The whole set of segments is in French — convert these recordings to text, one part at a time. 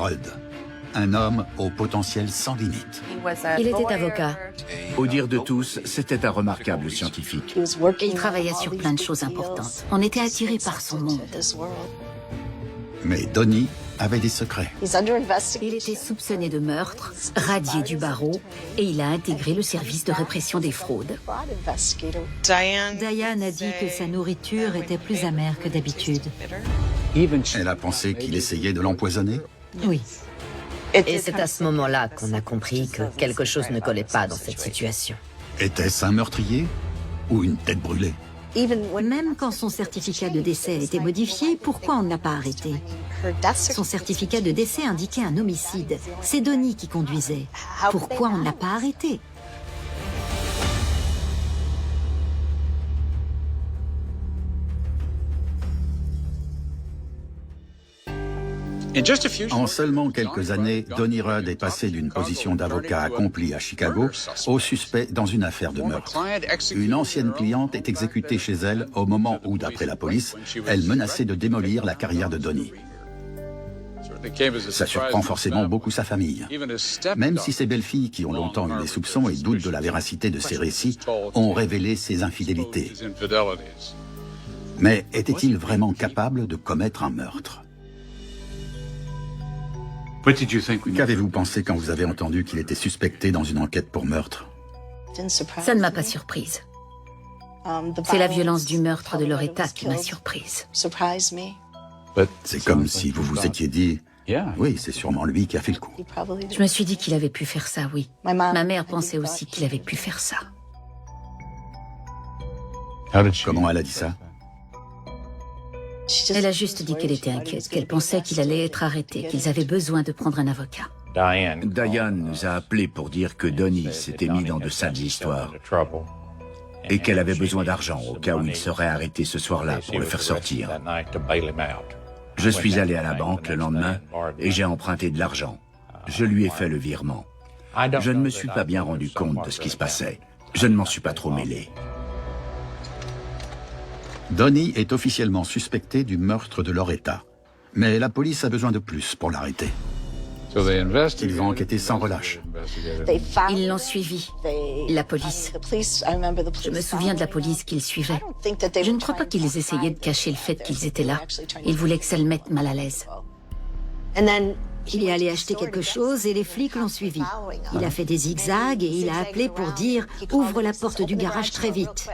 Rudd, un homme au potentiel sans limite. Il était avocat. Au dire de tous, c'était un remarquable scientifique. Et il travaillait sur plein de choses importantes. On était attirés par son monde. Mais Donnie avait des secrets. Il était soupçonné de meurtre, radié du barreau, et il a intégré le service de répression des fraudes. Diane a dit que sa nourriture était plus amère que d'habitude. Elle a pensé qu'il essayait de l'empoisonner. Oui. Et c'est à ce moment-là qu'on a compris que quelque chose ne collait pas dans cette situation. Était-ce un meurtrier ou une tête brûlée? Même quand son certificat de décès a été modifié, pourquoi on ne l'a pas arrêté? Son certificat de décès indiquait un homicide. C'est Donnie qui conduisait. Pourquoi on ne l'a pas arrêté? En seulement quelques années, Donnie Rudd est passé d'une position d'avocat accompli à Chicago au suspect dans une affaire de meurtre. Une ancienne cliente est exécutée chez elle au moment où, d'après la police, elle menaçait de démolir la carrière de Donnie. Ça surprend forcément beaucoup sa famille. Même si ses belles-filles, qui ont longtemps eu des soupçons et doutent de la véracité de ses récits, ont révélé ses infidélités. Mais était-il vraiment capable de commettre un meurtre? Qu'avez-vous pensé quand vous avez entendu qu'il était suspecté dans une enquête pour meurtre? Ça ne m'a pas surprise. C'est la violence du meurtre de Loretta qui m'a surprise. C'est comme si vous vous étiez dit, oui, c'est sûrement lui qui a fait le coup. Je me suis dit qu'il avait pu faire ça, oui. Ma mère pensait aussi qu'il avait pu faire ça. Comment elle a dit ça? Elle a juste dit qu'elle était inquiète, qu'elle pensait qu'il allait être arrêté, qu'ils avaient besoin de prendre un avocat. Diane nous a appelés pour dire que Donnie s'était mis dans de sales histoires et qu'elle avait besoin d'argent au cas où il serait arrêté ce soir-là pour le faire sortir. Je suis allé à la banque le lendemain et j'ai emprunté de l'argent. Je lui ai fait le virement. Je ne me suis pas bien rendu compte de ce qui se passait. Je ne m'en suis pas trop mêlé. Donnie est officiellement suspecté du meurtre de Loretta. Mais la police a besoin de plus pour l'arrêter. Ils vont enquêter sans relâche. Ils l'ont suivi, la police. Je me souviens de la police qu'ils suivaient. Je ne crois pas qu'ils essayaient de cacher le fait qu'ils étaient là. Ils voulaient que ça le mette mal à l'aise. Il est allé acheter quelque chose et les flics l'ont suivi. Il a fait des zigzags et il a appelé pour dire « Ouvre la porte du garage très vite ».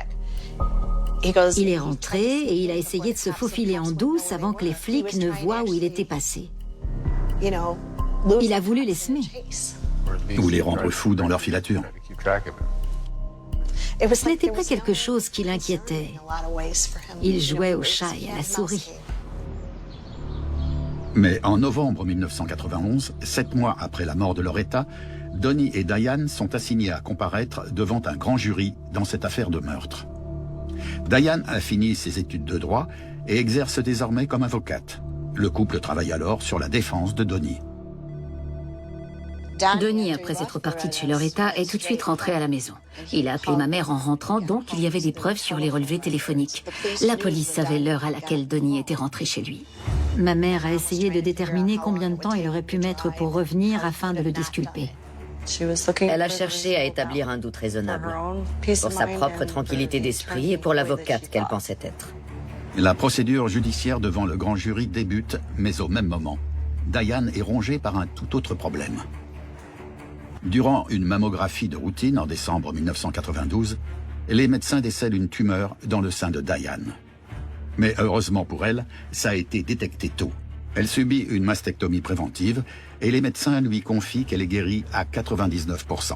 Il est rentré et il a essayé de se faufiler en douce avant que les flics ne voient où il était passé. Il a voulu les semer. Ou les rendre fous dans leur filature. Ce n'était pas quelque chose qui l'inquiétait. Il jouait au chat et à la souris. Mais en novembre 1991, 7 mois après la mort de Loretta, Donnie et Diane sont assignés à comparaître devant un grand jury dans cette affaire de meurtre. Diane a fini ses études de droit et exerce désormais comme avocate. Le couple travaille alors sur la défense de Donnie. Donnie, après être parti de chez Loretta, est tout de suite rentré à la maison. Il a appelé ma mère en rentrant, donc il y avait des preuves sur les relevés téléphoniques. La police savait l'heure à laquelle Donnie était rentré chez lui. Ma mère a essayé de déterminer combien de temps il aurait pu mettre pour revenir afin de le disculper. Elle a cherché à établir un doute raisonnable, pour sa propre tranquillité d'esprit et pour l'avocate qu'elle pensait être. La procédure judiciaire devant le grand jury débute, mais au même moment, Diane est rongée par un tout autre problème. Durant une mammographie de routine en décembre 1992, les médecins décèlent une tumeur dans le sein de Diane. Mais heureusement pour elle, ça a été détecté tôt. Elle subit une mastectomie préventive et les médecins lui confient qu'elle est guérie à 99%.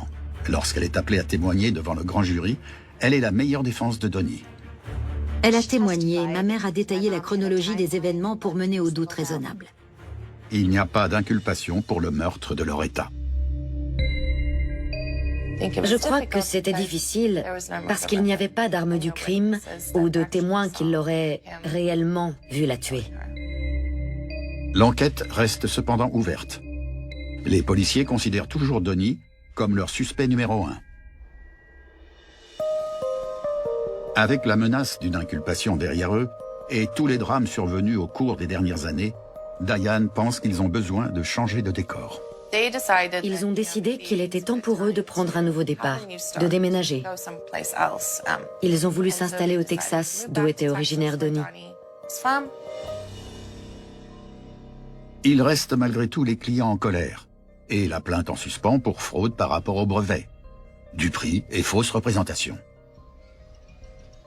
Lorsqu'elle est appelée à témoigner devant le grand jury, elle est la meilleure défense de Donnie. Elle a témoigné. Ma mère a détaillé la chronologie des événements pour mener au doute raisonnable. Il n'y a pas d'inculpation pour le meurtre de Loretta. Je crois que c'était difficile parce qu'il n'y avait pas d'arme du crime ou de témoins qui l'auraient réellement vu la tuer. L'enquête reste cependant ouverte. Les policiers considèrent toujours Donnie comme leur suspect numéro 1. Avec la menace d'une inculpation derrière eux et tous les drames survenus au cours des dernières années, Diane pense qu'ils ont besoin de changer de décor. Ils ont décidé qu'il était temps pour eux de prendre un nouveau départ, de déménager. Ils ont voulu s'installer au Texas, d'où était originaire Donnie. Il reste malgré tout les clients en colère et la plainte en suspens pour fraude par rapport au brevet, du prix et fausse représentation.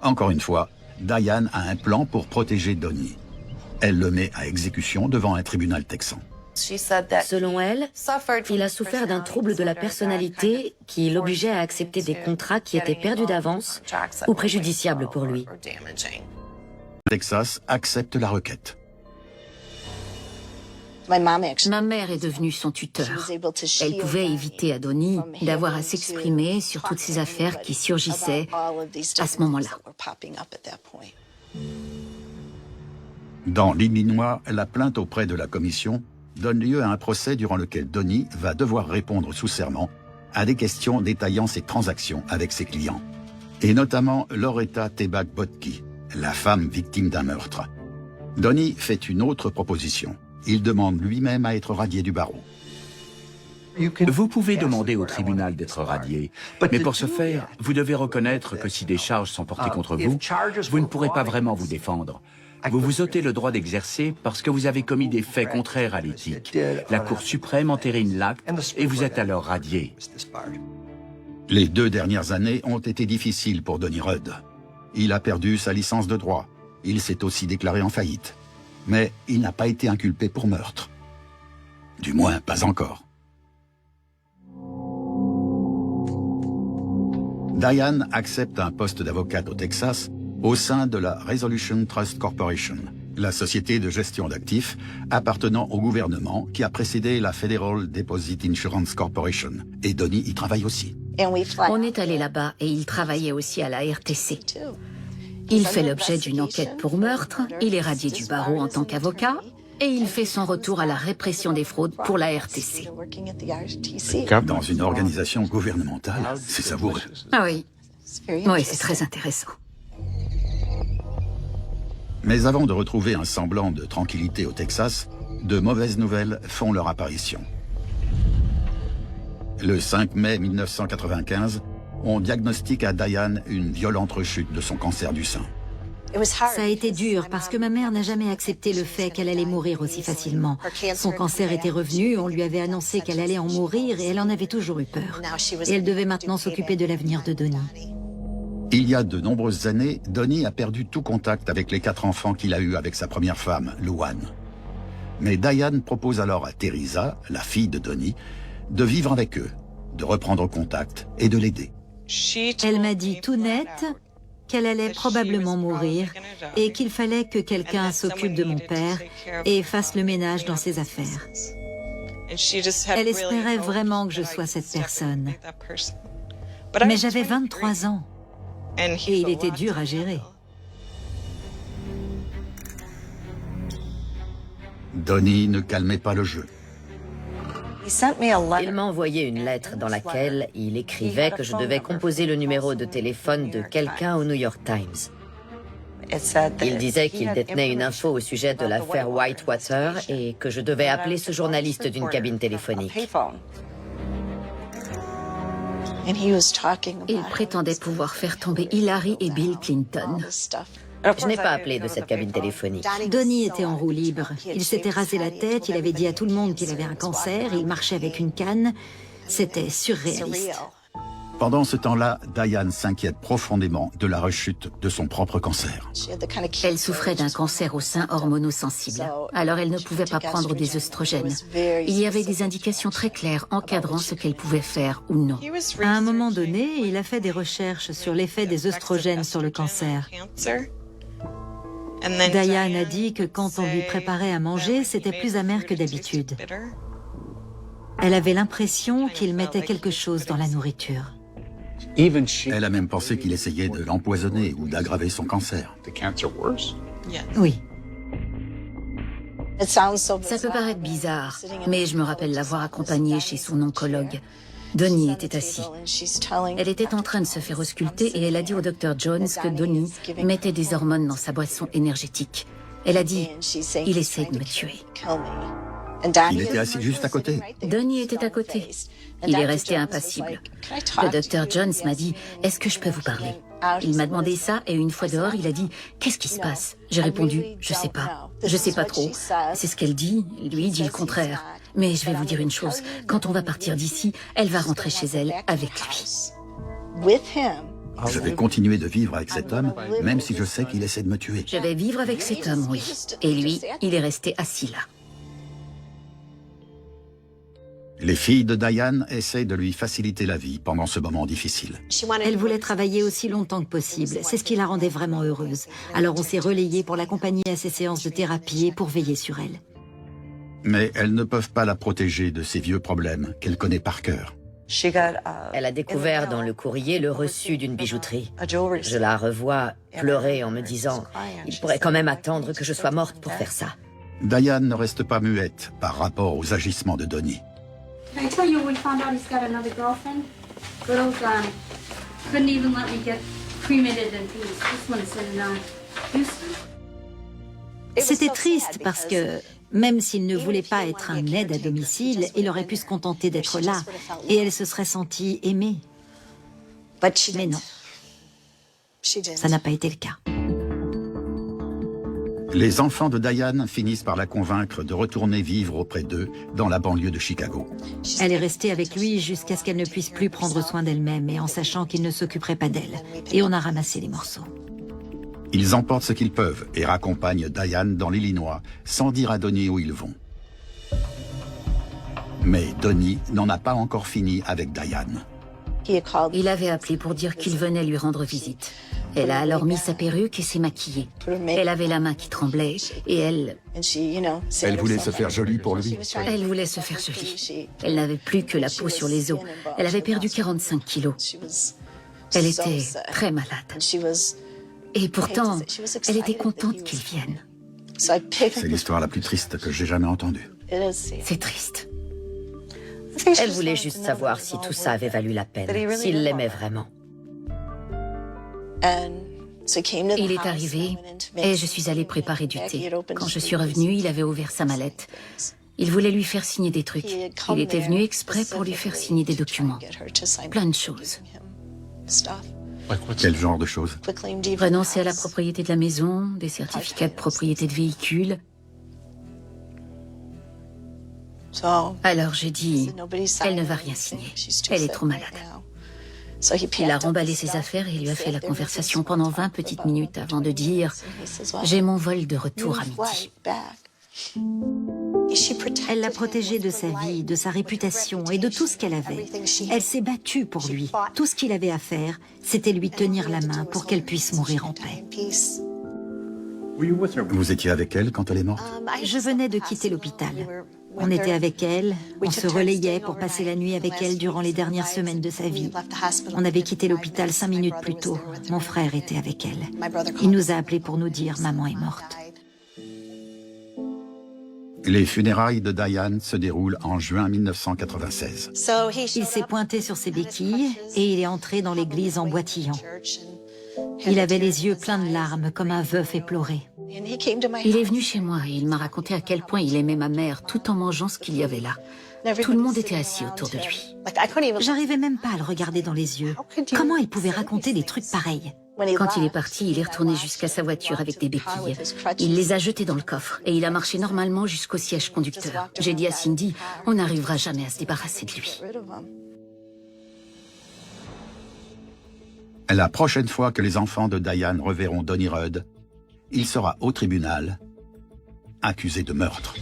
Encore une fois, Diane a un plan pour protéger Donnie. Elle le met à exécution devant un tribunal texan. Selon elle, il a souffert d'un trouble de la personnalité qui l'obligeait à accepter des contrats qui étaient perdus d'avance ou préjudiciables pour lui. Texas accepte la requête. Ma mère est devenue son tuteur. Elle pouvait éviter à Donnie d'avoir à s'exprimer sur toutes ces affaires qui surgissaient à ce moment-là. Dans l'Illinois, la plainte auprès de la commission donne lieu à un procès durant lequel Donnie va devoir répondre sous serment à des questions détaillant ses transactions avec ses clients, et notamment Loretta Tebak Botki, la femme victime d'un meurtre. Donnie fait une autre proposition. Il demande lui-même à être radié du barreau. Vous pouvez demander au tribunal d'être radié, mais pour ce faire, vous devez reconnaître que si des charges sont portées contre vous, vous ne pourrez pas vraiment vous défendre. Vous vous ôtez le droit d'exercer parce que vous avez commis des faits contraires à l'éthique. La Cour suprême entérine l'acte et vous êtes alors radié. Les 2 dernières années ont été difficiles pour Donnie Rudd. Il a perdu sa licence de droit. Il s'est aussi déclaré en faillite. Mais il n'a pas été inculpé pour meurtre. Du moins, pas encore. Diane accepte un poste d'avocate au Texas au sein de la Resolution Trust Corporation, la société de gestion d'actifs appartenant au gouvernement qui a précédé la Federal Deposit Insurance Corporation. Et Donnie y travaille aussi. On est allé là-bas et il travaillait aussi à la RTC. Il fait l'objet d'une enquête pour meurtre, il est radié du barreau en tant qu'avocat et il fait son retour à la répression des fraudes pour la RTC. Dans une organisation gouvernementale, c'est savoureux. Ah oui, oui, c'est très intéressant. Mais avant de retrouver un semblant de tranquillité au Texas, de mauvaises nouvelles font leur apparition. Le 5 mai 1995, on diagnostique à Diane une violente rechute de son cancer du sein. Ça a été dur parce que ma mère n'a jamais accepté le fait qu'elle allait mourir aussi facilement. Son cancer était revenu, on lui avait annoncé qu'elle allait en mourir et elle en avait toujours eu peur. Et elle devait maintenant s'occuper de l'avenir de Donnie. Il y a de nombreuses années, Donnie a perdu tout contact avec les 4 enfants qu'il a eus avec sa première femme, Louane. Mais Diane propose alors à Teresa, la fille de Donnie, de vivre avec eux, de reprendre contact et de l'aider. Elle m'a dit tout net qu'elle allait probablement mourir et qu'il fallait que quelqu'un s'occupe de mon père et fasse le ménage dans ses affaires. Elle espérait vraiment que je sois cette personne. Mais j'avais 23 ans et il était dur à gérer. Donnie ne calmait pas le jeu. Il m'a envoyé une lettre dans laquelle il écrivait que je devais composer le numéro de téléphone de quelqu'un au New York Times. Il disait qu'il détenait une info au sujet de l'affaire Whitewater et que je devais appeler ce journaliste d'une cabine téléphonique. Il prétendait pouvoir faire tomber Hillary et Bill Clinton. Je n'ai pas appelé de cette cabine téléphonique. Donnie était en roue libre. Il s'était rasé la tête, il avait dit à tout le monde qu'il avait un cancer, il marchait avec une canne. C'était surréaliste. Pendant ce temps-là, Diane s'inquiète profondément de la rechute de son propre cancer. Elle souffrait d'un cancer au sein hormonosensible, alors elle ne pouvait pas prendre des œstrogènes. Il y avait des indications très claires encadrant ce qu'elle pouvait faire ou non. À un moment donné, il a fait des recherches sur l'effet des œstrogènes sur le cancer. Diane a dit que quand on lui préparait à manger, c'était plus amer que d'habitude. Elle avait l'impression qu'il mettait quelque chose dans la nourriture. Elle a même pensé qu'il essayait de l'empoisonner ou d'aggraver son cancer. Oui. Ça peut paraître bizarre, mais je me rappelle l'avoir accompagnée chez son oncologue. Donnie était assis. Elle était en train de se faire ausculter et elle a dit au Dr Jones que Donnie mettait des hormones dans sa boisson énergétique. Elle a dit, il essaie de me tuer. Il était assis juste à côté. Donnie était à côté. Il est resté impassible. Le docteur Jones m'a dit, est-ce que je peux vous parler? Il m'a demandé ça et une fois dehors, il a dit, qu'est-ce qui se passe? J'ai répondu, je sais pas. Je sais pas trop. C'est ce qu'elle dit. Lui dit le contraire. Mais je vais vous dire une chose. Quand on va partir d'ici, elle va rentrer chez elle avec lui. Je vais continuer de vivre avec cet homme, même si je sais qu'il essaie de me tuer. Je vais vivre avec cet homme, oui. Et lui, il est resté assis là. Les filles de Diane essayent de lui faciliter la vie pendant ce moment difficile. Elle voulait travailler aussi longtemps que possible. C'est ce qui la rendait vraiment heureuse. Alors on s'est relayé pour l'accompagner à ses séances de thérapie et pour veiller sur elle. Mais elles ne peuvent pas la protéger de ces vieux problèmes qu'elle connaît par cœur. Elle a découvert dans le courrier le reçu d'une bijouterie. Je la revois pleurer en me disant « Il pourrait quand même attendre que je sois morte pour faire ça. » Diane ne reste pas muette par rapport aux agissements de Donnie. Can I tell you we found out he's got another girlfriend? Good old Donnie. Couldn't even let me get cremated in peace. This one is in Houston. C'était triste parce que, même s'il ne voulait pas être un aide à domicile, il aurait pu se contenter d'être là et elle se serait sentie aimée. Mais non, ça n'a pas été le cas. Les enfants de Diane finissent par la convaincre de retourner vivre auprès d'eux dans la banlieue de Chicago. Elle est restée avec lui jusqu'à ce qu'elle ne puisse plus prendre soin d'elle-même et en sachant qu'il ne s'occuperait pas d'elle. Et on a ramassé les morceaux. Ils emportent ce qu'ils peuvent et raccompagnent Diane dans l'Illinois sans dire à Donnie où ils vont. Mais Donnie n'en a pas encore fini avec Diane. Il avait appelé pour dire qu'il venait lui rendre visite. Elle a alors mis sa perruque et s'est maquillée. Elle avait la main qui tremblait et elle voulait se faire jolie pour lui. Elle voulait se faire jolie. Elle n'avait plus que la peau sur les os. Elle avait perdu 45 kilos. Elle était très malade. Et pourtant, elle était contente qu'il vienne. C'est l'histoire la plus triste que j'ai jamais entendue. C'est triste. Elle voulait juste savoir si tout ça avait valu la peine, s'il l'aimait vraiment. Il est arrivé et je suis allée préparer du thé. Quand je suis revenue, il avait ouvert sa mallette. Il voulait lui faire signer des trucs. Il était venu exprès pour lui faire signer des documents. Plein de choses. Quel genre de choses? Renoncer à la propriété de la maison, des certificats de propriété de véhicule. Alors j'ai dit, elle ne va rien signer. Elle est trop malade. Il a remballé ses affaires et lui a fait la conversation pendant 20 petites minutes avant de dire « J'ai mon vol de retour à midi ». Elle l'a protégé de sa vie, de sa réputation et de tout ce qu'elle avait. Elle s'est battue pour lui. Tout ce qu'il avait à faire, c'était lui tenir la main pour qu'elle puisse mourir en paix. Vous étiez avec elle quand elle est morte? Je venais de quitter l'hôpital. On était avec elle, on se relayait pour passer la nuit avec elle durant les dernières semaines de sa vie. On avait quitté l'hôpital 5 minutes plus tôt. Mon frère était avec elle. Il nous a appelés pour nous dire « Maman est morte ». Les funérailles de Diane se déroulent en juin 1996. Il s'est pointé sur ses béquilles et il est entré dans l'église en boitillant. Il avait les yeux pleins de larmes comme un veuf éploré. Il est venu chez moi et il m'a raconté à quel point il aimait ma mère tout en mangeant ce qu'il y avait là. Tout le monde était assis autour de lui. J'arrivais même pas à le regarder dans les yeux. Comment il pouvait raconter des trucs pareils? Quand il est parti, il est retourné jusqu'à sa voiture avec des béquilles. Il les a jetées dans le coffre et il a marché normalement jusqu'au siège conducteur. J'ai dit à Cindy, on n'arrivera jamais à se débarrasser de lui. La prochaine fois que les enfants de Diane reverront Donnie Rudd, il sera au tribunal, accusé de meurtre.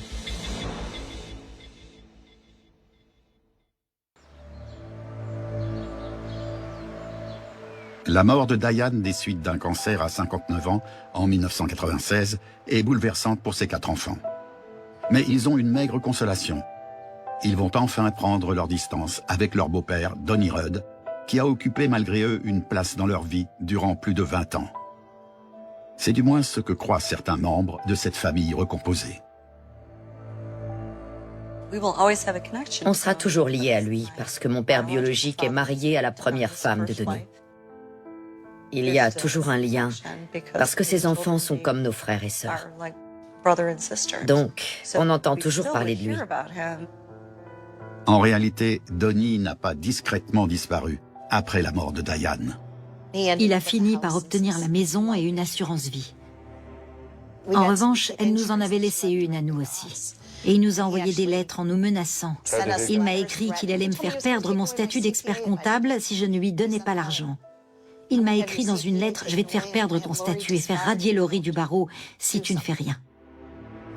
La mort de Diane des suites d'un cancer à 59 ans en 1996 est bouleversante pour ses 4 enfants. Mais ils ont une maigre consolation. Ils vont enfin prendre leur distance avec leur beau-père, Donnie Rudd, qui a occupé malgré eux une place dans leur vie durant plus de 20 ans. C'est du moins ce que croient certains membres de cette famille recomposée. On sera toujours liés à lui parce que mon père biologique est marié à la première femme de Donnie. Il y a toujours un lien parce que ses enfants sont comme nos frères et sœurs. Donc, on entend toujours parler de lui. En réalité, Donnie n'a pas discrètement disparu après la mort de Diane. Il a fini par obtenir la maison et une assurance vie. En revanche, elle nous en avait laissé une à nous aussi. Et il nous a envoyé des lettres en nous menaçant. Il m'a écrit qu'il allait me faire perdre mon statut d'expert comptable si je ne lui donnais pas l'argent. Il m'a écrit dans une lettre « Je vais te faire perdre ton statut et faire radier Laurie du barreau si tu ne fais rien ».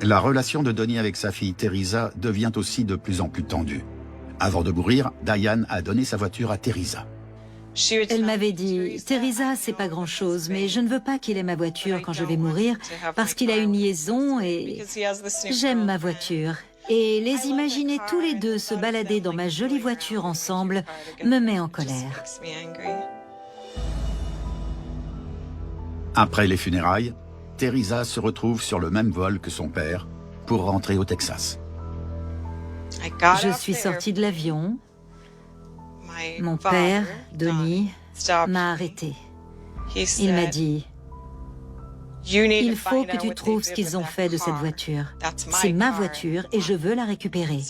La relation de Donnie avec sa fille Teresa devient aussi de plus en plus tendue. Avant de mourir, Diane a donné sa voiture à Teresa. Elle m'avait dit « Teresa, c'est pas grand-chose, mais je ne veux pas qu'il ait ma voiture quand je vais mourir parce qu'il a une liaison et j'aime ma voiture. Et les imaginer tous les deux se balader dans ma jolie voiture ensemble me met en colère. » Après les funérailles, Teresa se retrouve sur le même vol que son père pour rentrer au Texas. Je suis sortie de l'avion. Mon père, Donnie, m'a arrêtée. Il m'a dit « Il faut que tu trouves ce qu'ils ont fait de cette voiture. C'est ma voiture et je veux la récupérer. »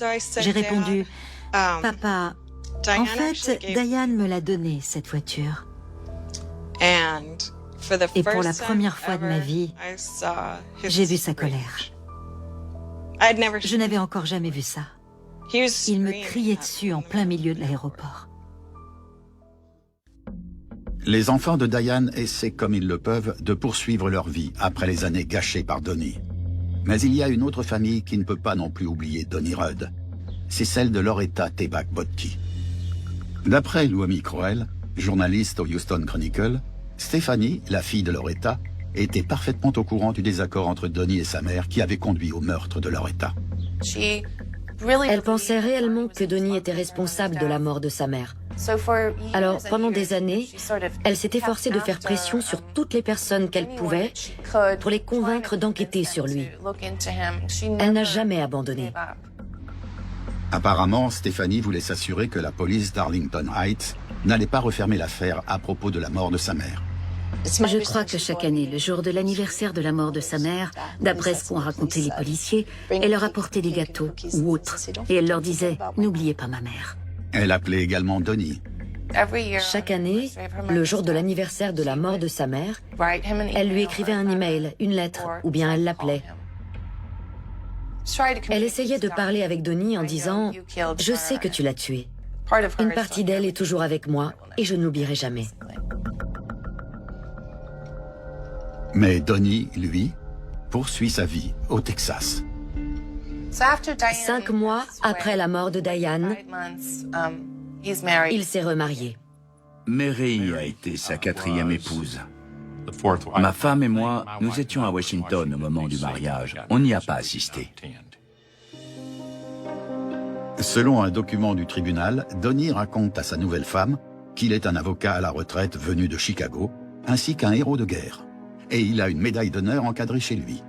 J'ai répondu « Papa, en fait, Diane me l'a donnée, cette voiture. » Et pour la première fois de ma vie, j'ai vu sa colère. Je n'avais encore jamais vu ça. Il me criait dessus en plein milieu de l'aéroport. Les enfants de Diane essaient comme ils le peuvent de poursuivre leur vie après les années gâchées par Donnie. Mais il y a une autre famille qui ne peut pas non plus oublier Donnie Rudd. C'est celle de Loretta Tebak Bodki. D'après Louami Crowell, journaliste au Houston Chronicle, Stephanie, la fille de Loretta, était parfaitement au courant du désaccord entre Donnie et sa mère qui avait conduit au meurtre de Loretta. Elle pensait réellement que Donnie était responsable de la mort de sa mère. Alors, pendant des années, elle s'est efforcée de faire pression sur toutes les personnes qu'elle pouvait pour les convaincre d'enquêter sur lui. Elle n'a jamais abandonné. Apparemment, Stephanie voulait s'assurer que la police d'Arlington Heights n'allait pas refermer l'affaire à propos de la mort de sa mère. Je crois que chaque année, le jour de l'anniversaire de la mort de sa mère, d'après ce qu'ont raconté les policiers, elle leur apportait des gâteaux ou autres. Et elle leur disait « N'oubliez pas ma mère ». Elle appelait également Donnie. Chaque année, le jour de l'anniversaire de la mort de sa mère, elle lui écrivait un email, une lettre, ou bien elle l'appelait. Elle essayait de parler avec Donnie en disant « Je sais que tu l'as tué. Une partie d'elle est toujours avec moi et je ne l'oublierai jamais. » Mais Donnie, lui, poursuit sa vie au Texas. 5 mois après la mort de Diane, il s'est remarié. Mary a été sa 4e épouse. Ma femme et moi, nous étions à Washington au moment du mariage. On n'y a pas assisté. Selon un document du tribunal, Donnie raconte à sa nouvelle femme qu'il est un avocat à la retraite venu de Chicago, ainsi qu'un héros de guerre. Et il a une médaille d'honneur encadrée chez lui.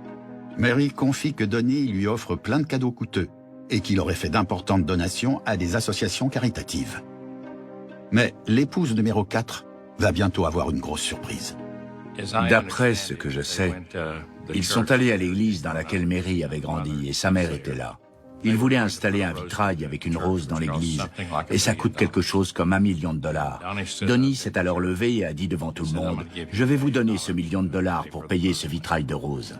Mary confie que Donnie lui offre plein de cadeaux coûteux et qu'il aurait fait d'importantes donations à des associations caritatives. Mais l'épouse numéro 4 va bientôt avoir une grosse surprise. D'après ce que je sais, ils sont allés à l'église dans laquelle Mary avait grandi et sa mère était là. Ils voulaient installer un vitrail avec une rose dans l'église et ça coûte quelque chose comme $1 million. Donnie s'est alors levé et a dit devant tout le monde « Je vais vous donner ce $1 million pour payer ce vitrail de rose. »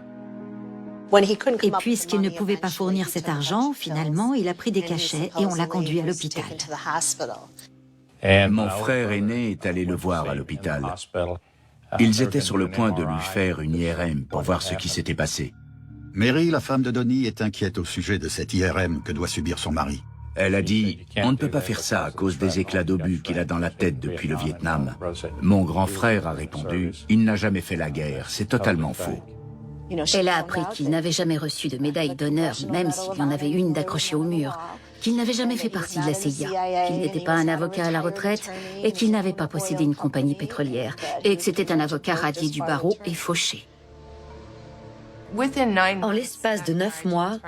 Et puisqu'il ne pouvait pas fournir cet argent, finalement, il a pris des cachets et on l'a conduit à l'hôpital. Mon frère aîné est allé le voir à l'hôpital. Ils étaient sur le point de lui faire une IRM pour voir ce qui s'était passé. Mary, la femme de Donnie, est inquiète au sujet de cette IRM que doit subir son mari. Elle a dit « On ne peut pas faire ça à cause des éclats d'obus qu'il a dans la tête depuis le Vietnam. » Mon grand frère a répondu « Il n'a jamais fait la guerre, c'est totalement faux. » Elle a appris qu'il n'avait jamais reçu de médaille d'honneur, même s'il y en avait une d'accrochée au mur, qu'il n'avait jamais fait partie de la CIA, qu'il n'était pas un avocat à la retraite et qu'il n'avait pas possédé une compagnie pétrolière, et que c'était un avocat radié du barreau et fauché. En l'espace de 9 mois,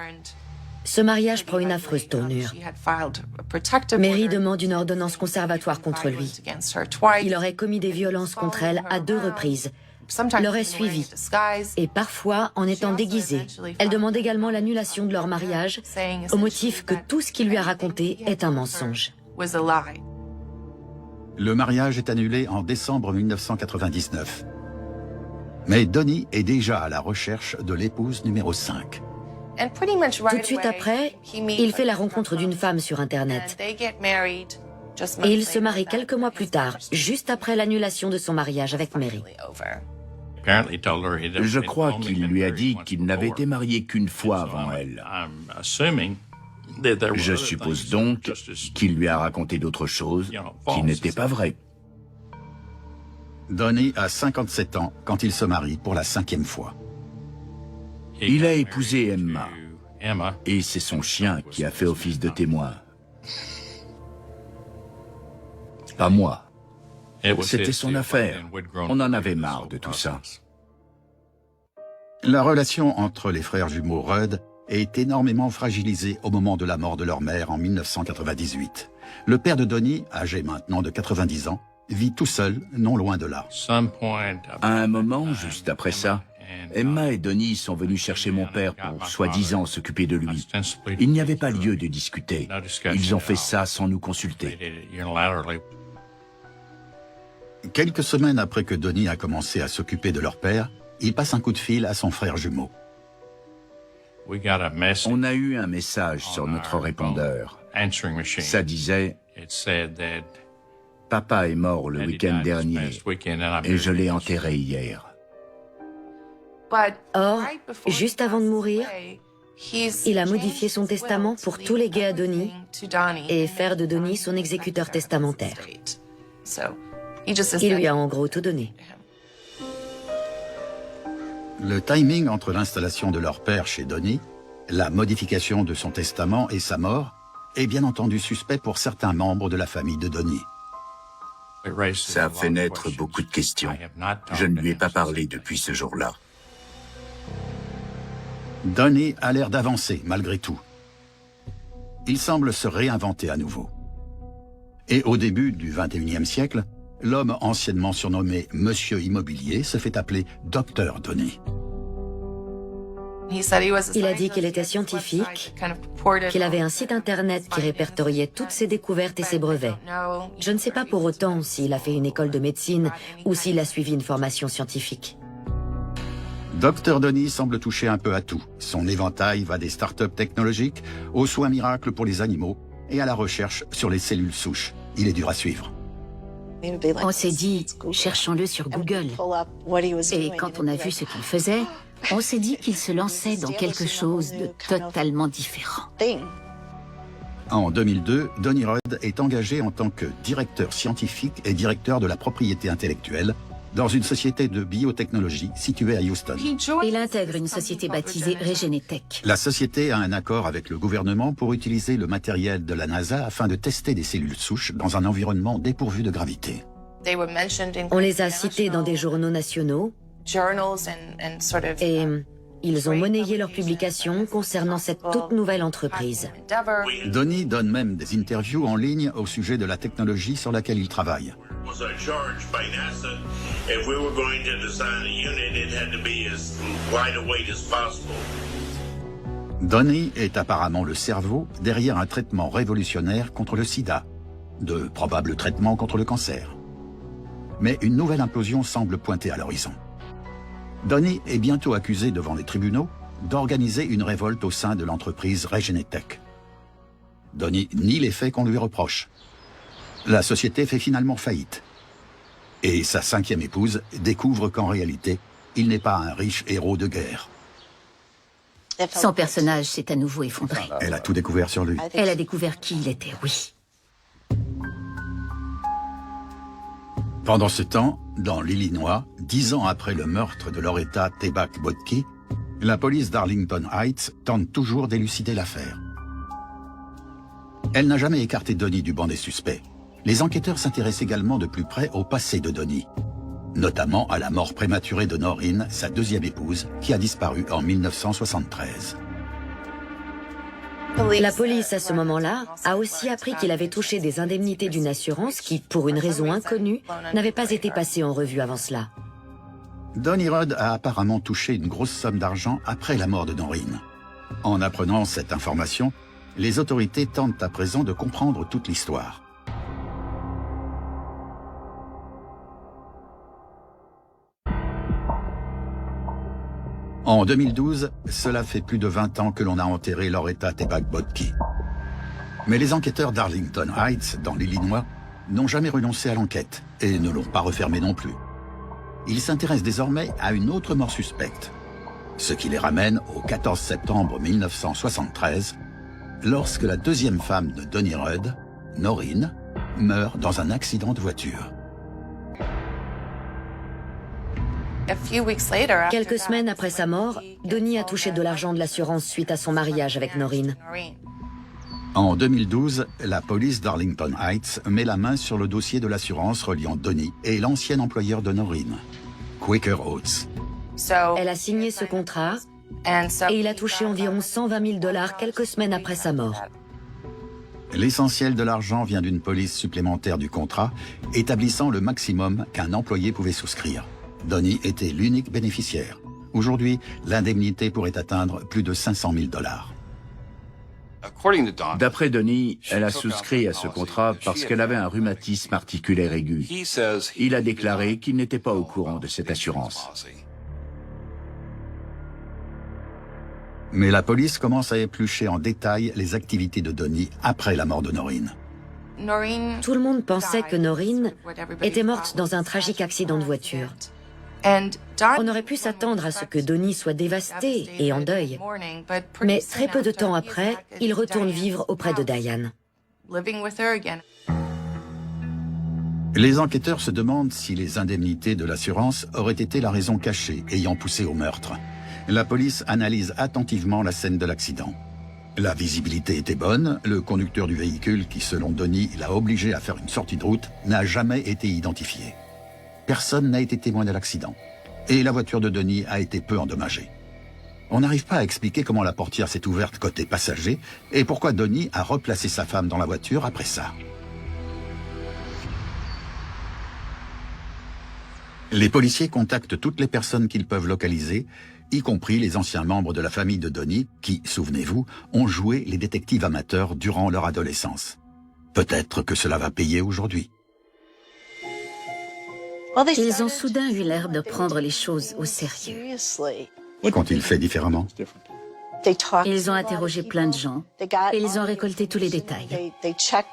ce mariage prend une affreuse tournure. Mary demande une ordonnance conservatoire contre lui. Il aurait commis des violences contre elle à 2 reprises, l'aurait suivi, et parfois en étant déguisée. Elle demande également l'annulation de leur mariage, au motif que tout ce qu'il lui a raconté est un mensonge. Le mariage est annulé en décembre 1999. Mais Donnie est déjà à la recherche de l'épouse numéro 5. Tout de suite après, il fait la rencontre d'une femme sur Internet. Et il se marie quelques mois plus tard, juste après l'annulation de son mariage avec Mary. Je crois qu'il lui a dit qu'il n'avait été marié qu'une fois avant elle. Je suppose donc qu'il lui a raconté d'autres choses qui n'étaient pas vraies. Donnie a 57 ans quand il se marie pour la 5e fois. Il a épousé Emma, et c'est son chien qui a fait office de témoin. Pas moi. C'était son affaire. On en avait marre de tout ça. La relation entre les frères jumeaux Rudd est énormément fragilisée au moment de la mort de leur mère en 1998. Le père de Donnie, âgé maintenant de 90 ans, vit tout seul, non loin de là. À un moment, juste après ça, Emma et Donnie sont venus chercher mon père pour soi-disant s'occuper de lui. Il n'y avait pas lieu de discuter. Ils ont fait ça sans nous consulter. Quelques semaines après que Donnie a commencé à s'occuper de leur père, il passe un coup de fil à son frère jumeau. On a eu un message sur notre répondeur. Ça disait « Papa est mort le week-end dernier et je l'ai enterré hier. » Or, juste avant de mourir, il a modifié son testament pour tout léguer à Donnie et faire de Donnie son exécuteur testamentaire. Il lui a en gros tout donné. Le timing entre l'installation de leur père chez Donnie, la modification de son testament et sa mort est bien entendu suspect pour certains membres de la famille de Donnie. Ça fait naître beaucoup de questions. Je ne lui ai pas parlé depuis ce jour-là. Donnie a l'air d'avancer malgré tout. Il semble se réinventer à nouveau. Et au début du XXIe siècle, l'homme anciennement surnommé Monsieur Immobilier se fait appeler Dr Donnie. Il a dit qu'il était scientifique, qu'il avait un site internet qui répertoriait toutes ses découvertes et ses brevets. Je ne sais pas pour autant s'il a fait une école de médecine ou s'il a suivi une formation scientifique. Dr Donnie semble toucher un peu à tout. Son éventail va des startups technologiques aux soins miracles pour les animaux et à la recherche sur les cellules souches. Il est dur à suivre. On s'est dit, cherchons-le sur Google. Et quand on a vu ce qu'il faisait, on s'est dit qu'il se lançait dans quelque chose de totalement différent. En 2002, Donnie Rudd est engagé en tant que directeur scientifique et directeur de la propriété intellectuelle dans une société de biotechnologie située à Houston. Il intègre une société baptisée Regenetech. La société a un accord avec le gouvernement pour utiliser le matériel de la NASA afin de tester des cellules souches dans un environnement dépourvu de gravité. On les a cités dans des journaux nationaux et ils ont monnayé leurs publications concernant cette toute nouvelle entreprise. Donnie donne même des interviews en ligne au sujet de la technologie sur laquelle il travaille. Donnie est apparemment le cerveau derrière un traitement révolutionnaire contre le sida, de probables traitements contre le cancer. Mais une nouvelle implosion semble pointer à l'horizon. Donnie est bientôt accusé devant les tribunaux d'organiser une révolte au sein de l'entreprise Regenetech. Donnie nie les faits qu'on lui reproche. La société fait finalement faillite. Et sa 5e épouse découvre qu'en réalité, il n'est pas un riche héros de guerre. Son personnage s'est à nouveau effondré. Elle a tout découvert sur lui. Elle a découvert qui il était, oui. Pendant ce temps, dans l'Illinois, 10 ans après le meurtre de Loretta Tebak Bodke, la police d'Arlington Heights tente toujours d'élucider l'affaire. Elle n'a jamais écarté Donnie du banc des suspects. Les enquêteurs s'intéressent également de plus près au passé de Donnie, notamment à la mort prématurée de Noreen, sa 2e épouse, qui a disparu en 1973. La police, à ce moment-là, a aussi appris qu'il avait touché des indemnités d'une assurance qui, pour une raison inconnue, n'avait pas été passée en revue avant cela. Donnie Rudd a apparemment touché une grosse somme d'argent après la mort de Noreen. En apprenant cette information, les autorités tentent à présent de comprendre toute l'histoire. En 2012, cela fait plus de 20 ans que l'on a enterré Loretta Tebak Bodke. Mais les enquêteurs d'Arlington Heights, dans l'Illinois, n'ont jamais renoncé à l'enquête et ne l'ont pas refermée non plus. Ils s'intéressent désormais à une autre mort suspecte, ce qui les ramène au 14 septembre 1973, lorsque la deuxième femme de Donnie Rudd, Noreen, meurt dans un accident de voiture. Quelques semaines après sa mort, Donnie a touché de l'argent de l'assurance suite à son mariage avec Noreen. En 2012, la police d'Arlington Heights met la main sur le dossier de l'assurance reliant Donnie et l'ancien employeur de Noreen, Quaker Oats. Elle a signé ce contrat et il a touché environ 120 000 $ quelques semaines après sa mort. L'essentiel de l'argent vient d'une police supplémentaire du contrat, établissant le maximum qu'un employé pouvait souscrire. Donnie était l'unique bénéficiaire. Aujourd'hui, l'indemnité pourrait atteindre plus de 500 000 $. D'après Donnie, elle a souscrit à ce contrat parce qu'elle avait un rhumatisme articulaire aigu. Il a déclaré qu'il n'était pas au courant de cette assurance. Mais la police commence à éplucher en détail les activités de Donnie après la mort de Noreen. Tout le monde pensait que Noreen était morte dans un tragique accident de voiture. On aurait pu s'attendre à ce que Donnie soit dévasté et en deuil. Mais très peu de temps après, il retourne vivre auprès de Diane. Les enquêteurs se demandent si les indemnités de l'assurance auraient été la raison cachée ayant poussé au meurtre. La police analyse attentivement la scène de l'accident. La visibilité était bonne, le conducteur du véhicule qui, selon Donnie, l'a obligé à faire une sortie de route, n'a jamais été identifié. Personne n'a été témoin de l'accident. Et la voiture de Donnie a été peu endommagée. On n'arrive pas à expliquer comment la portière s'est ouverte côté passager et pourquoi Donnie a replacé sa femme dans la voiture après ça. Les policiers contactent toutes les personnes qu'ils peuvent localiser, y compris les anciens membres de la famille de Donnie qui, souvenez-vous, ont joué les détectives amateurs durant leur adolescence. Peut-être que cela va payer aujourd'hui. Ils ont soudain eu l'air de prendre les choses au sérieux. Qu'ont-ils fait différemment? Ils ont interrogé plein de gens et ils ont récolté tous les détails.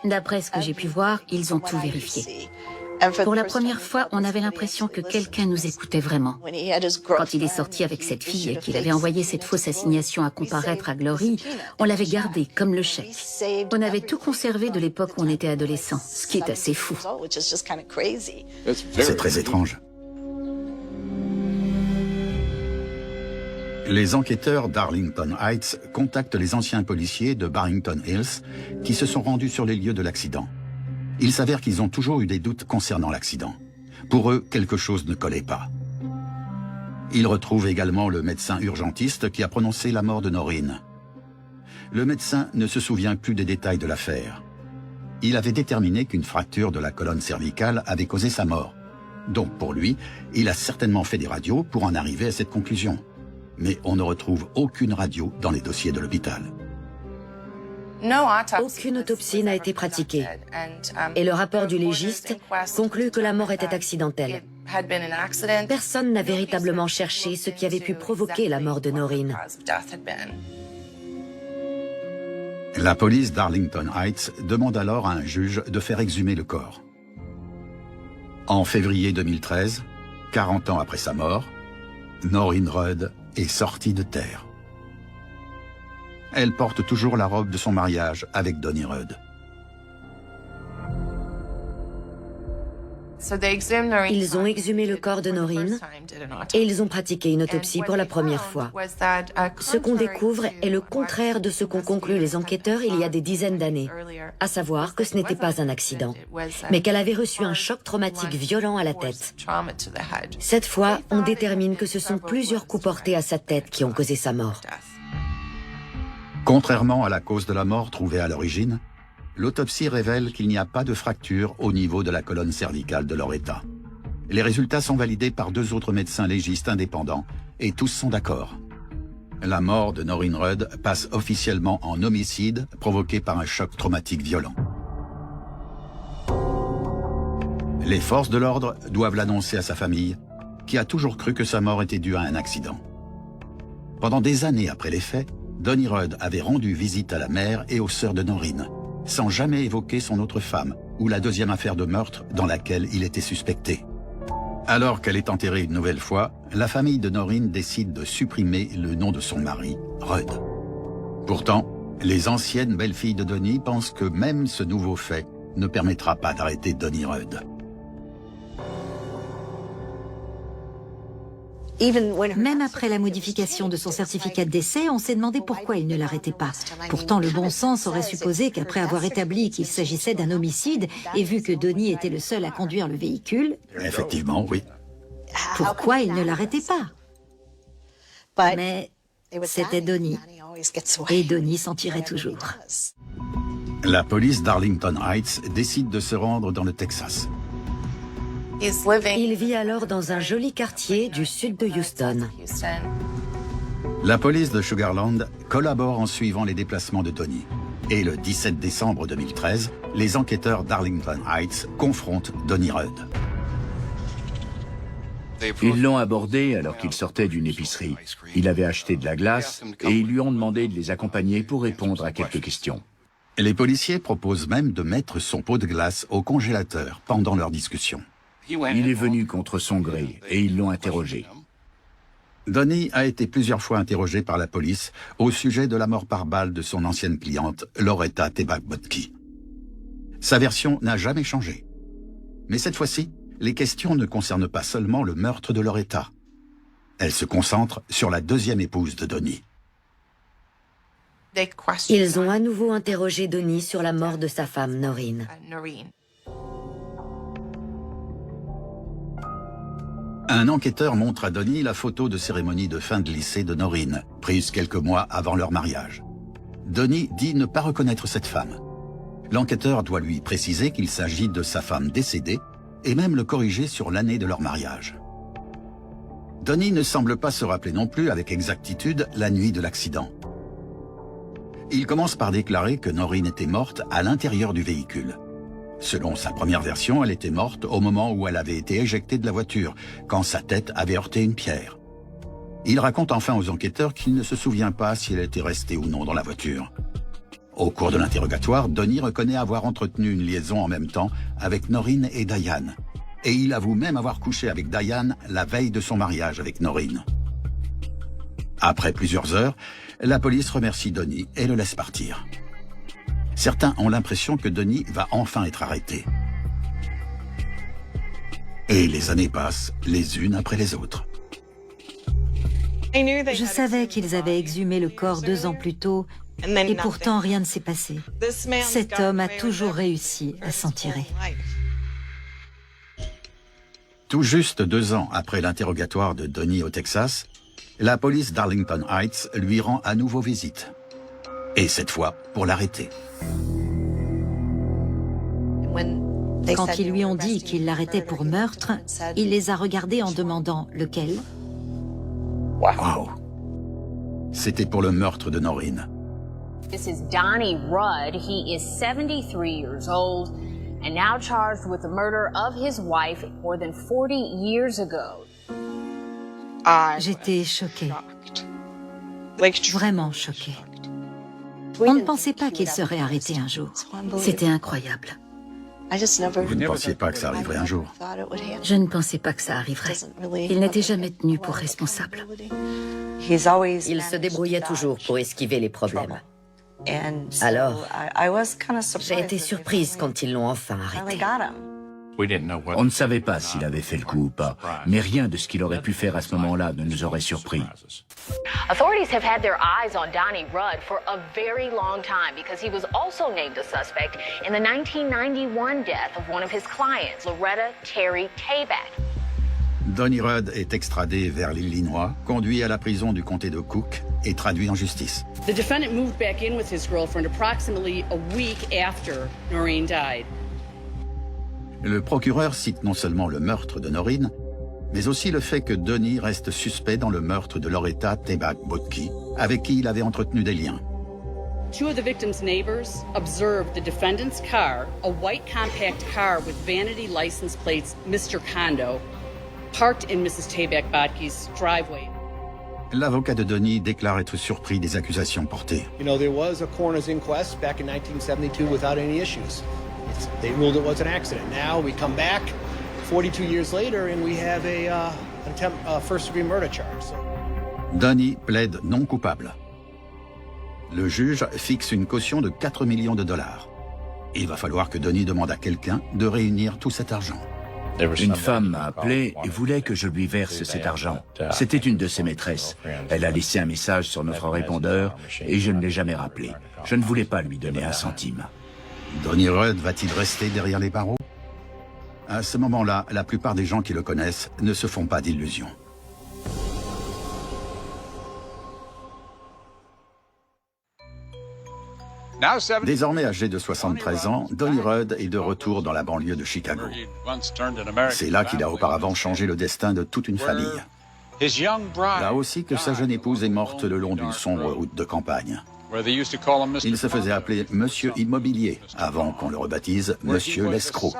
D'après ce que j'ai pu voir, ils ont tout vérifié. Pour la première fois, on avait l'impression que quelqu'un nous écoutait vraiment. Quand il est sorti avec cette fille et qu'il avait envoyé cette fausse assignation à comparaître à Glory, on l'avait gardé comme le chèque. On avait tout conservé de l'époque où on était adolescent, ce qui est assez fou. C'est très étrange. Les enquêteurs d'Arlington Heights contactent les anciens policiers de Barrington Hills qui se sont rendus sur les lieux de l'accident. Il s'avère qu'ils ont toujours eu des doutes concernant l'accident. Pour eux, quelque chose ne collait pas. Ils retrouvent également le médecin urgentiste qui a prononcé la mort de Noreen. Le médecin ne se souvient plus des détails de l'affaire. Il avait déterminé qu'une fracture de la colonne cervicale avait causé sa mort. Donc pour lui, il a certainement fait des radios pour en arriver à cette conclusion. Mais on ne retrouve aucune radio dans les dossiers de l'hôpital. Aucune autopsie n'a été pratiquée et le rapport du légiste conclut que la mort était accidentelle. Personne n'a véritablement cherché ce qui avait pu provoquer la mort de Noreen. La police d'Arlington Heights demande alors à un juge de faire exhumer le corps. En février 2013, 40 ans après sa mort, Noreen Rudd est sortie de terre. Elle porte toujours la robe de son mariage avec Donnie Rudd. Ils ont exhumé le corps de Noreen et ils ont pratiqué une autopsie pour la première fois. Ce qu'on découvre est le contraire de ce qu'ont conclu les enquêteurs il y a des dizaines d'années, à savoir que ce n'était pas un accident, mais qu'elle avait reçu un choc traumatique violent à la tête. Cette fois, on détermine que ce sont plusieurs coups portés à sa tête qui ont causé sa mort. Contrairement à la cause de la mort trouvée à l'origine, l'autopsie révèle qu'il n'y a pas de fracture au niveau de la colonne cervicale de Loretta. Les résultats sont validés par 2 autres médecins légistes indépendants et tous sont d'accord. La mort de Noreen Rudd passe officiellement en homicide provoqué par un choc traumatique violent. Les forces de l'ordre doivent l'annoncer à sa famille, qui a toujours cru que sa mort était due à un accident. Pendant des années après les faits, Donnie Rudd avait rendu visite à la mère et aux sœurs de Noreen, sans jamais évoquer son autre femme ou la deuxième affaire de meurtre dans laquelle il était suspecté. Alors qu'elle est enterrée une nouvelle fois, la famille de Noreen décide de supprimer le nom de son mari, Rudd. Pourtant, les anciennes belles-filles de Donnie pensent que même ce nouveau fait ne permettra pas d'arrêter Donnie Rudd. Même après la modification de son certificat de décès, on s'est demandé pourquoi il ne l'arrêtait pas. Pourtant, le bon sens aurait supposé qu'après avoir établi qu'il s'agissait d'un homicide, et vu que Donnie était le seul à conduire le véhicule... Effectivement, oui. Pourquoi il ne l'arrêtait pas? Mais c'était Donnie. Et Donnie s'en tirait toujours. La police d'Arlington Heights décide de se rendre dans le Texas. Il vit alors dans un joli quartier du sud de Houston. La police de Sugarland collabore en suivant les déplacements de Donnie. Et le 17 décembre 2013, les enquêteurs d'Arlington Heights confrontent Donnie Rudd. Ils l'ont abordé alors qu'il sortait d'une épicerie. Il avait acheté de la glace et ils lui ont demandé de les accompagner pour répondre à quelques questions. Les policiers proposent même de mettre son pot de glace au congélateur pendant leur discussion. Il est venu contre son gré et ils l'ont interrogé. Donnie a été plusieurs fois interrogé par la police au sujet de la mort par balle de son ancienne cliente, Loretta Tebak-Botke. Sa version n'a jamais changé. Mais cette fois-ci, les questions ne concernent pas seulement le meurtre de Loretta. Elles se concentrent sur la deuxième épouse de Donnie. Ils ont à nouveau interrogé Donnie sur la mort de sa femme, Noreen. Un enquêteur montre à Donnie la photo de cérémonie de fin de lycée de Noreen, prise quelques mois avant leur mariage. Donnie dit ne pas reconnaître cette femme. L'enquêteur doit lui préciser qu'il s'agit de sa femme décédée et même le corriger sur l'année de leur mariage. Donnie ne semble pas se rappeler non plus avec exactitude la nuit de l'accident. Il commence par déclarer que Noreen était morte à l'intérieur du véhicule. Selon sa première version, elle était morte au moment où elle avait été éjectée de la voiture, quand sa tête avait heurté une pierre. Il raconte enfin aux enquêteurs qu'il ne se souvient pas si elle était restée ou non dans la voiture. Au cours de l'interrogatoire, Donnie reconnaît avoir entretenu une liaison en même temps avec Noreen et Diane. Et il avoue même avoir couché avec Diane la veille de son mariage avec Noreen. Après plusieurs heures, la police remercie Donnie et le laisse partir. Certains ont l'impression que Donnie va enfin être arrêté. Et les années passent, les unes après les autres. Je savais qu'ils avaient exhumé le corps 2 ans plus tôt, et pourtant rien ne s'est passé. Cet homme a toujours réussi à s'en tirer. Tout juste 2 ans après l'interrogatoire de Donnie au Texas, la police d'Arlington Heights lui rend à nouveau visite. Et cette fois, pour l'arrêter. Quand ils lui ont dit qu'ils l'arrêtaient pour meurtre, il les a regardés en demandant lequel. Wow. C'était pour le meurtre de Noreen. This is Donnie Rudd. He is 73 years old and now charged with the murder of his wife more than 40 years ago. J'étais choquée. Vraiment choquée. On ne pensait pas qu'il serait arrêté un jour. C'était incroyable. Vous ne pensiez pas que ça arriverait un jour? Je ne pensais pas que ça arriverait. Il n'était jamais tenu pour responsable. Il se débrouillait toujours pour esquiver les problèmes. Alors, j'ai été surprise quand ils l'ont enfin arrêté. On ne savait pas s'il avait fait le coup ou pas, mais rien de ce qu'il aurait pu faire à ce moment-là ne nous aurait surpris. Authorities have had their eyes on Donnie Rudd for a very long time because he was also named a suspect in the 1991 death of one of his clients, Loretta Terry Tabak. Donnie Rudd est extradé vers l'Illinois, conduit à la prison du comté de Cook et traduit en justice. The defendant moved back in with his girlfriend approximately a week after Noreen died. Le procureur cite non seulement le meurtre de Noreen, mais aussi le fait que Donnie reste suspect dans le meurtre de Loretta Tebak Botki, avec qui il avait entretenu des liens. Two of the victim's neighbors observed the defendant's car, a white compact car with vanity license plates Mr. Kondo, parked in Mrs. Tebak Botki's driveway. L'avocat de Donnie déclare être surpris des accusations portées. You know, there was a coroner's inquest back in 1972 without any issues. They ruled it was an accident. Now we come back 42 years later and we have an attempt first-degree murder charge. So. Donnie plaide non coupable. Le juge fixe une caution de 4 millions de dollars. Il va falloir que Donnie demande à quelqu'un de réunir tout cet argent. Une femme m'a appelé et voulait que je lui verse cet argent. C'était une de ses maîtresses. Elle a laissé un message sur notre répondeur et je ne l'ai jamais rappelé. Je ne voulais pas lui donner un centime. Donnie Rudd va-t-il rester derrière les barreaux? À ce moment-là, la plupart des gens qui le connaissent ne se font pas d'illusions. Désormais âgé de 73 ans, Donnie Rudd est de retour dans la banlieue de Chicago. C'est là qu'il a auparavant changé le destin de toute une famille. Là aussi que sa jeune épouse est morte le long d'une sombre route de campagne. Il se faisait appeler Monsieur Immobilier, avant qu'on le rebaptise Monsieur l'Escroc.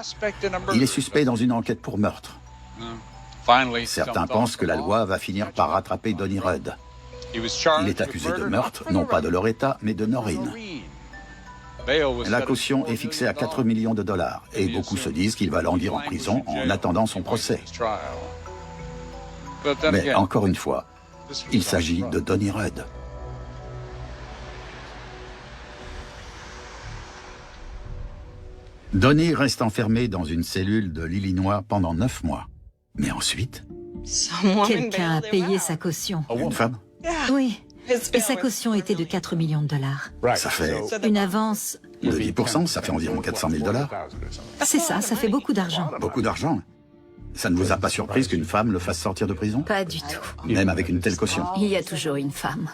Il est suspect dans une enquête pour meurtre. Certains pensent que la loi va finir par rattraper Donnie Rudd. Il est accusé de meurtre, non pas de Loretta, mais de Noreen. La caution est fixée à 4 millions de dollars et beaucoup se disent qu'il va languir en prison en attendant son procès. Mais encore une fois, il s'agit de Donnie Rudd. Donnie reste enfermé dans une cellule de l'Illinois pendant 9 mois. Mais ensuite... Quelqu'un a payé sa caution. Une femme? Oui. Et sa caution était de 4 millions de dollars. Ça fait... Une avance... De 10%, ça fait environ 400 000 dollars. C'est ça fait beaucoup d'argent. Beaucoup d'argent. Ça ne vous a pas surprise qu'une femme le fasse sortir de prison? Pas du tout. Même avec une telle caution? Il y a toujours une femme.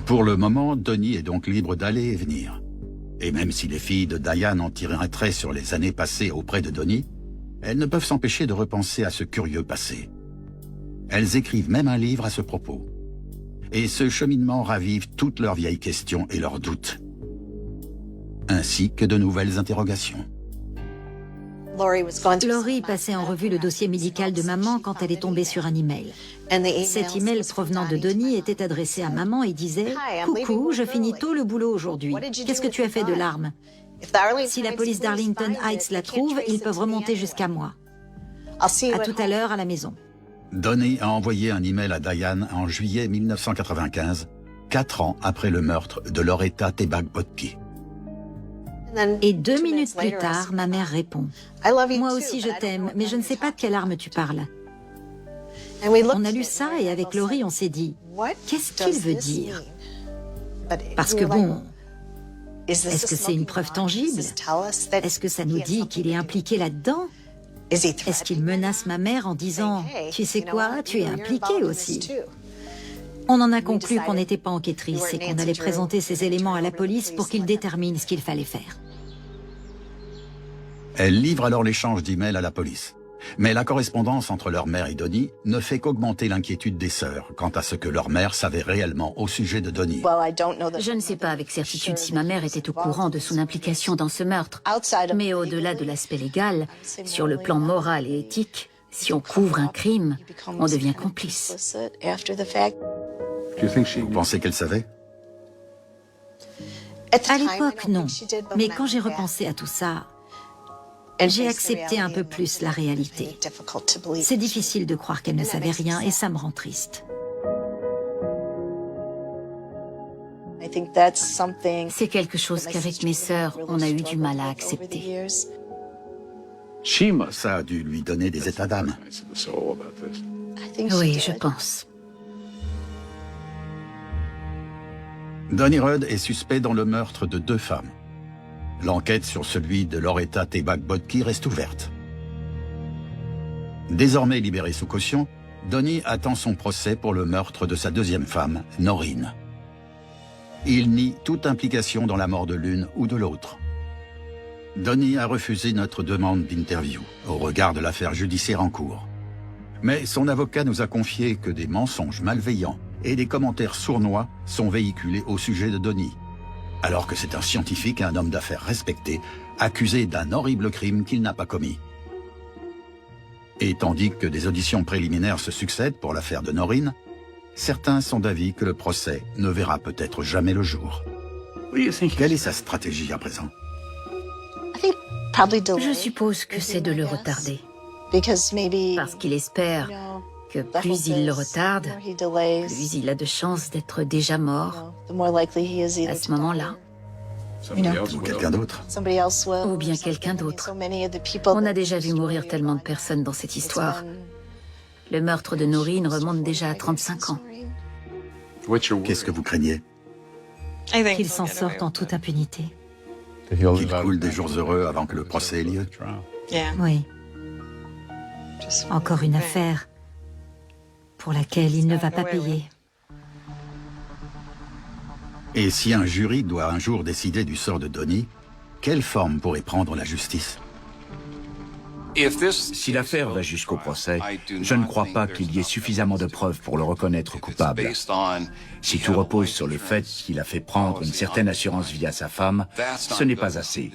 Pour le moment, Donnie est donc libre d'aller et venir. Et même si les filles de Diane ont tiré un trait sur les années passées auprès de Donnie, elles ne peuvent s'empêcher de repenser à ce curieux passé. Elles écrivent même un livre à ce propos. Et ce cheminement ravive toutes leurs vieilles questions et leurs doutes, ainsi que de nouvelles interrogations. Laurie passait en revue le dossier médical de maman quand elle est tombée sur un email. Cet email provenant de Donnie était adressé à maman et disait « Coucou, je finis tôt le boulot aujourd'hui. Qu'est-ce que tu as fait de l'arme? Si la police d'Arlington Heights la trouve, ils peuvent remonter jusqu'à moi. À tout à l'heure à la maison. » Donnie a envoyé un email à Diane en juillet 1995, 4 ans après le meurtre de Loretta Tebak Botki. Et 2 minutes plus tard, ma mère répond « Moi aussi je t'aime, mais je ne sais pas de quelle arme tu parles. » On a lu ça et avec Laurie, on s'est dit « Qu'est-ce qu'il veut dire ?» Parce que bon, est-ce que c'est une preuve tangible? Est-ce que ça nous dit qu'il est impliqué là-dedans? Est-ce qu'il menace ma mère en disant « Tu sais quoi, tu es impliqué aussi ?» On en a conclu qu'on n'était pas enquêtrice et qu'on allait présenter ces éléments à la police pour qu'ils déterminent ce qu'il fallait faire. Elle livre alors l'échange d'emails à la police. Mais la correspondance entre leur mère et Donnie ne fait qu'augmenter l'inquiétude des sœurs quant à ce que leur mère savait réellement au sujet de Donnie. Je ne sais pas avec certitude si ma mère était au courant de son implication dans ce meurtre. Mais au-delà de l'aspect légal, sur le plan moral et éthique, si on couvre un crime, on devient complice. Vous pensez qu'elle savait? À l'époque, non. Mais quand j'ai repensé à tout ça, j'ai accepté un peu plus la réalité. C'est difficile de croire qu'elle ne savait rien et ça me rend triste. C'est quelque chose qu'avec mes sœurs, on a eu du mal à accepter. Ça a dû lui donner des états d'âme. Oui, je pense. Donnie Rudd est suspect dans le meurtre de 2 femmes. L'enquête sur celui de Loretta Tebak Botki reste ouverte. Désormais libéré sous caution, Donnie attend son procès pour le meurtre de sa 2e femme, Noreen. Il nie toute implication dans la mort de l'une ou de l'autre. Donnie a refusé notre demande d'interview au regard de l'affaire judiciaire en cours. Mais son avocat nous a confié que des mensonges malveillants et des commentaires sournois sont véhiculés au sujet de Donnie, alors que c'est un scientifique et un homme d'affaires respecté, accusé d'un horrible crime qu'il n'a pas commis. Et tandis que des auditions préliminaires se succèdent pour l'affaire de Noreen, certains sont d'avis que le procès ne verra peut-être jamais le jour. Quelle est sa stratégie à présent? Je suppose que c'est de le retarder. Parce qu'il espère que plus il le retarde, plus il a de chances d'être déjà mort à ce moment-là. Ou quelqu'un d'autre. Ou bien quelqu'un d'autre. On a déjà vu mourir tellement de personnes dans cette histoire. Le meurtre de Noreen remonte déjà à 35 ans. Qu'est-ce que vous craignez? Qu'il s'en sorte en toute impunité. Qu'il coule des jours heureux avant que le procès ait lieu? Oui. Encore une affaire pour laquelle il ne va pas payer. Et si un jury doit un jour décider du sort de Donnie, quelle forme pourrait prendre la justice? Si l'affaire va jusqu'au procès, je ne crois pas qu'il y ait suffisamment de preuves pour le reconnaître coupable. Si tout repose sur le fait qu'il a fait prendre une certaine assurance vie à sa femme, ce n'est pas assez.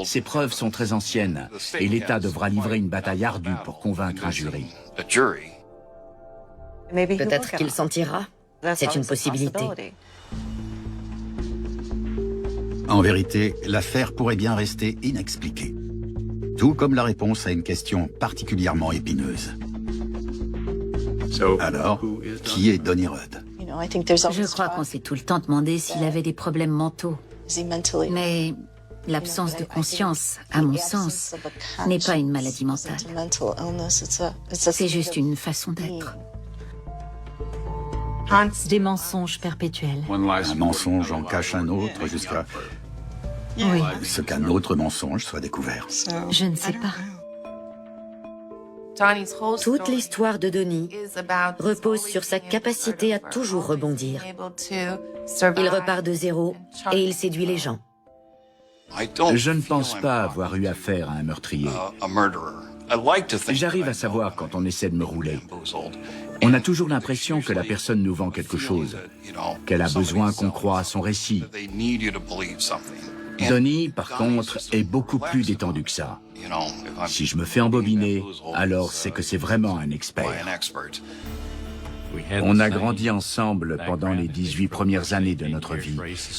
Ces preuves sont très anciennes et l'État devra livrer une bataille ardue pour convaincre un jury. Peut-être qu'il s'en tirera. C'est une possibilité. En vérité, l'affaire pourrait bien rester inexpliquée. Tout comme la réponse à une question particulièrement épineuse. Alors, qui est Donnie Rudd? Je crois qu'on s'est tout le temps demandé s'il avait des problèmes mentaux. Mais l'absence de conscience, à mon sens, n'est pas une maladie mentale. C'est juste une façon d'être. Des mensonges perpétuels. Un mensonge en cache un autre jusqu'à Oui, ce qu'un autre mensonge soit découvert. je ne sais pas. Toute l'histoire de Donnie repose sur sa capacité à toujours rebondir. Il repart de zéro et il séduit les gens. Je ne pense pas avoir eu affaire à un meurtrier. J'arrive à savoir quand on essaie de me rouler. On a toujours l'impression que la personne nous vend quelque chose, qu'elle a besoin qu'on croie à son récit. Donnie, par contre, est beaucoup plus détendu que ça. Si je me fais embobiner, alors c'est que c'est vraiment un expert. On a grandi ensemble pendant les 18 premières années de notre vie.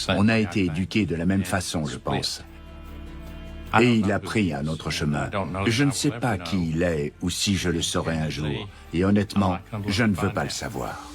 On a été éduqués de la même façon, je pense. Et il a pris un autre chemin. Je ne sais pas qui il est ou si je le saurai un jour. Et honnêtement, je ne veux pas le savoir.